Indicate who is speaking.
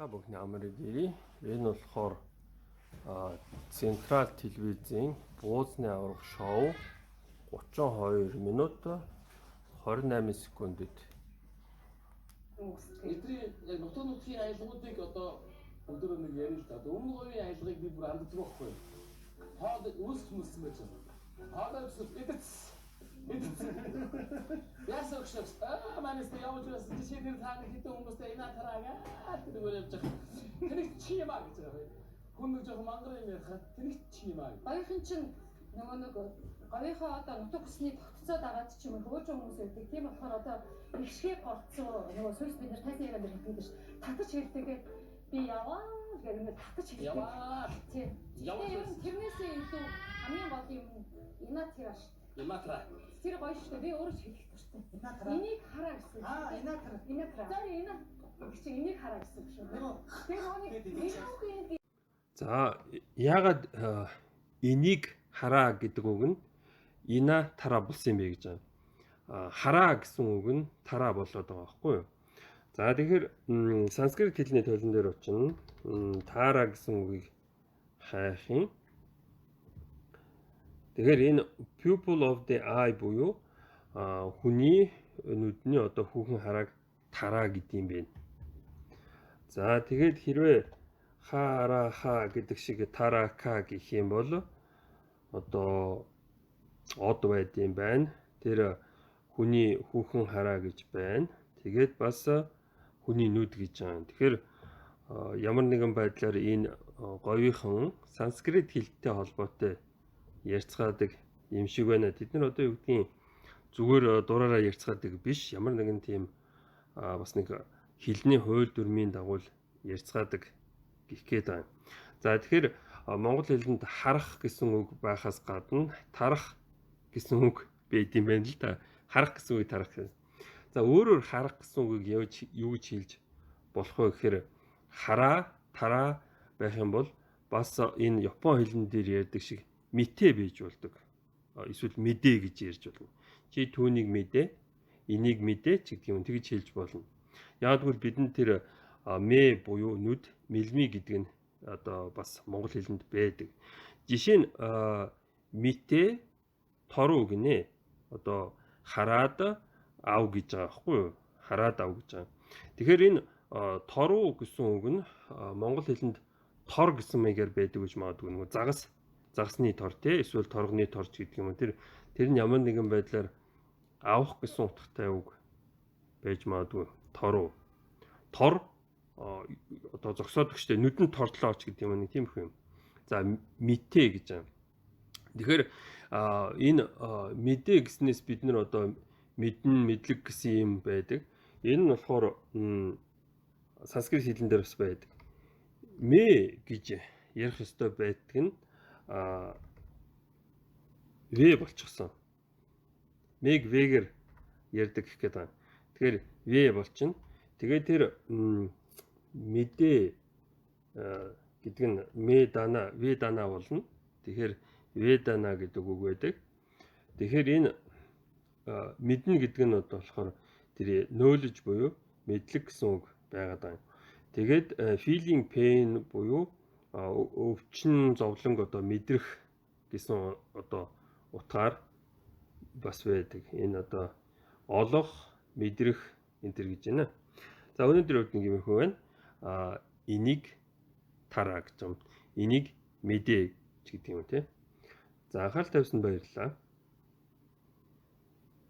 Speaker 1: Та бүхний амрыг ирье. Энэ болохоор Централ телевизийн буузны аврах шоу 32 минут 28 секундэд.
Speaker 2: Эдний яг нутаг нутгийн аялгуудыг одоо өдөр нэг ярил л да. Өмнө говийн аялгыг би бүр анддаг байхгүй. Хаад үүсч мөссөн байж байна. Хаад өсөв эдэц. Ясаг шагс. Манайс явж байсан чи тэр цаана хитэн хүмүүстэй инаа тараага. Тэр үгээр явж байгаа. Тэнийг чи юмаа гэж байгаа. Хүн нэг жоохон мангар юм ярихад тэнийг чи юмаа.
Speaker 3: Баярхан чинь нөгөө нэг говийнхоо одоо нутаг хүсний тогтцоод агаад ч юм уу хөөж хүмүүс байдаг. Тийм болохоор одоо ихшгээ голцоо нөгөө сүлс бид нар тайсан яриа дээр хэлдэг ш. Татаж хэлтэйгээ би яваа гэх юм татаж хэлдэг.
Speaker 2: Яваа.
Speaker 3: Тийм. Тэрнээсээ илүү хамгийн гол юм инатира ш.
Speaker 2: Инатра.
Speaker 3: Тэр гоё ш. Би өөрөө ч хэлэх хэрэгтэй.
Speaker 4: Инатра.
Speaker 3: Энийг хараа гэсэн.
Speaker 4: Инатра.
Speaker 3: Инатра. За инат. Чи энийг хараа гэсэн шүү. Тэр нэг
Speaker 1: За яагаад энийг хараа гэдэг үг нь ина тараа болсон юм бэ гэж байна. Хараа гэсэн үг нь тараа болоод байгаа байхгүй юу? За тэгэхээр санскрит хэлний төлөн дээр очино. Тара гэсэн үгийг хайх юм. Тэгэхээр энэ pupil of the eye буюу хүний нүдний одоо хүүхэн харааг тараа гэдэг юм бэ. За тэгээд хэрвээ хараха гэдэг шиг тарака гэх юм бол одоо од байд юм байна. Тэр хүний хүүхэн хараа гэж байна. Тэгээд бас хүний нүд гэж байна. Тэгэхээр ямар нэгэн байдлаар энэ говийнхан санскрит хэлтэй холбоотой ярьцгаадаг юм шиг байна. Тэд нар одоо юу гэдгийг зүгээр дураараа ярьцгаадаг биш. Ямар нэгэн тийм бас нэг хэлний хууль дүрмийн дагуу ярьцгаадаг гэх гээд байна. За тэгэхээр монгол хэлэнд харах гэсэн үг байхаас гадна тарах гэсэн үг байд юм байна л да. Харах гэсэн үг тарах. За өөрөөр харах гэсэн үгийг юу гэж хэлж болох вэ гэхээр хараа, тараа байх юм бол бас энэ япон хэлэн дээр ярьдаг шиг митэ байж болдог. Эсвэл мэдээ гэж ярьж болно. Чи түүнийг мэдээ, энийг мэдээ ч гэдэг юм тэгж хэлж болно. Яг тэгвэл бидэнд тэр мэ буюу нүд, мэлми гэдэг нь одоо бас монгол хэлэнд байдаг. Жишээ нь митэ торуу гинэ. Одоо хараад ав гэж байгаа байхгүй юу? Хараад ав гэж байгаа. Тэгэхээр энэ торуу гэсэн үг нь монгол хэлэнд тор гэсэн маягаар байдаг гэж магадгүй. Нөгөө загасны тор тий эсвэл торгоны торч гэдэг юм. Тэр нь ямар нэгэн байдлаар авах гэсэн утгатай үг байж магадгүй. Торуу. Тор одоо зогсоод өгчтэй нүдэнд тортлооч гэдэг юм нэг тийм их юм. За митэ гэж байна. Тэгэхээр энэ мэдээ гэснээс бид нар одоо мэдэн мэдлэг гэсэн юм байдаг. Энэ нь болохоор санскрит хэлэн дээр бас байдаг. Мэ гэж ярих ёстой байдаг нь вэ болчихсон. Мэг вэгэр ярьдаг гэх гээд байна. Тэгэхээр вэ болчихно. Тэгээд тэр мэдээ гэдэг нь вэ дана болно. Тэгэхээр вэ дана гэдэг үг байдаг. Тэгэхээр энэ мэднэ гэдэг нь болохоор тэр knowledge буюу мэдлэг гэсэн үг байгаад байна. Тэгээд feeling pain буюу өвчин зовлон одоо мэдрэх гэсэн одоо утгаар бас байдаг. Энэ одоо олох, мэдрэх энэ төр гэж байна. За өнөөдөр нэг юм хөө байна. Энийг тараа гэж юм. Энийг мэдээ ч гэдэг юм тий. За анхаарал тавьсанд баярлалаа.